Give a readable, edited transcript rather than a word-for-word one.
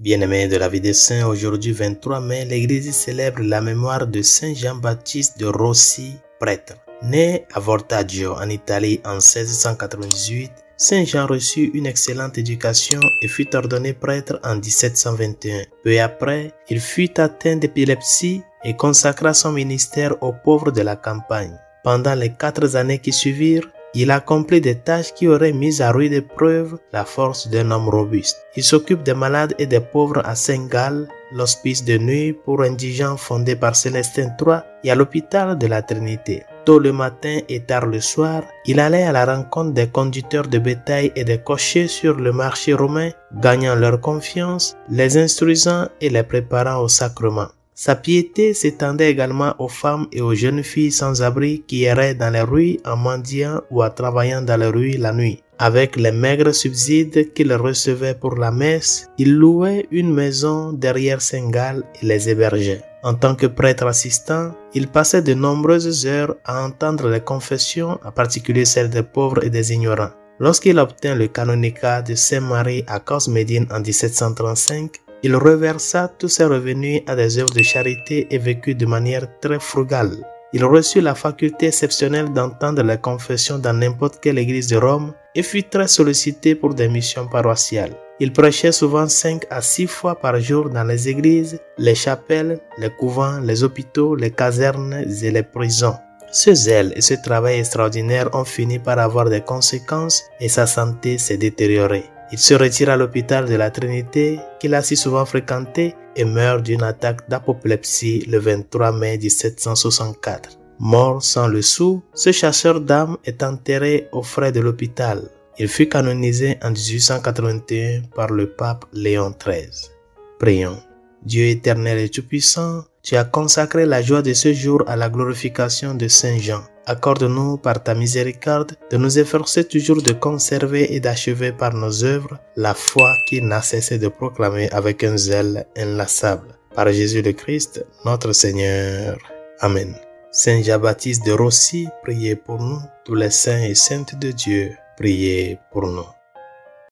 Bien-aimés de la vie des saints, aujourd'hui 23 mai, l'Église célèbre la mémoire de Saint Jean-Baptiste de Rossi, prêtre. Né à Voltaggio en Italie en 1698, Saint Jean reçut une excellente éducation et fut ordonné prêtre en 1721. Peu après, il fut atteint d'épilepsie et consacra son ministère aux pauvres de la campagne. Pendant les 4 années qui suivirent, il accomplit des tâches qui auraient mis à rude épreuve la force d'un homme robuste. Il s'occupe des malades et des pauvres à Saint-Gall, l'hospice de nuit pour indigents fondé par Célestin III et à l'hôpital de la Trinité. Tôt le matin et tard le soir, il allait à la rencontre des conducteurs de bétail et des cochers sur le marché romain, gagnant leur confiance, les instruisant et les préparant au sacrement. Sa piété s'étendait également aux femmes et aux jeunes filles sans abri qui erraient dans les rues en mendiant ou en travaillant dans les rues la nuit. Avec les maigres subsides qu'il recevait pour la messe, il louait une maison derrière Saint-Gall et les hébergeait. En tant que prêtre assistant, il passait de nombreuses heures à entendre les confessions, en particulier celles des pauvres et des ignorants. Lorsqu'il obtint le canonicat de Saint-Marie à Cos-Médine en 1735, il reversa tous ses revenus à des œuvres de charité et vécut de manière très frugale. Il reçut la faculté exceptionnelle d'entendre les confessions dans n'importe quelle église de Rome et fut très sollicité pour des missions paroissiales. Il prêchait souvent 5 à 6 fois par jour dans les églises, les chapelles, les couvents, les hôpitaux, les casernes et les prisons. Ce zèle et ce travail extraordinaire ont fini par avoir des conséquences et sa santé s'est détériorée. Il se retire à l'hôpital de la Trinité, qu'il a si souvent fréquenté, et meurt d'une attaque d'apoplexie le 23 mai 1764. Mort sans le sou, ce chasseur d'âmes est enterré aux frais de l'hôpital. Il fut canonisé en 1881 par le pape Léon XIII. Prions. Dieu éternel et tout-puissant, tu as consacré la joie de ce jour à la glorification de Saint Jean. Accorde-nous par ta miséricorde de nous efforcer toujours de conserver et d'achever par nos œuvres la foi qu'il n'a cessé de proclamer avec un zèle inlassable. Par Jésus le Christ, notre Seigneur. Amen. Saint Jean-Baptiste de Rossi, priez pour nous. Tous les saints et saintes de Dieu, priez pour nous.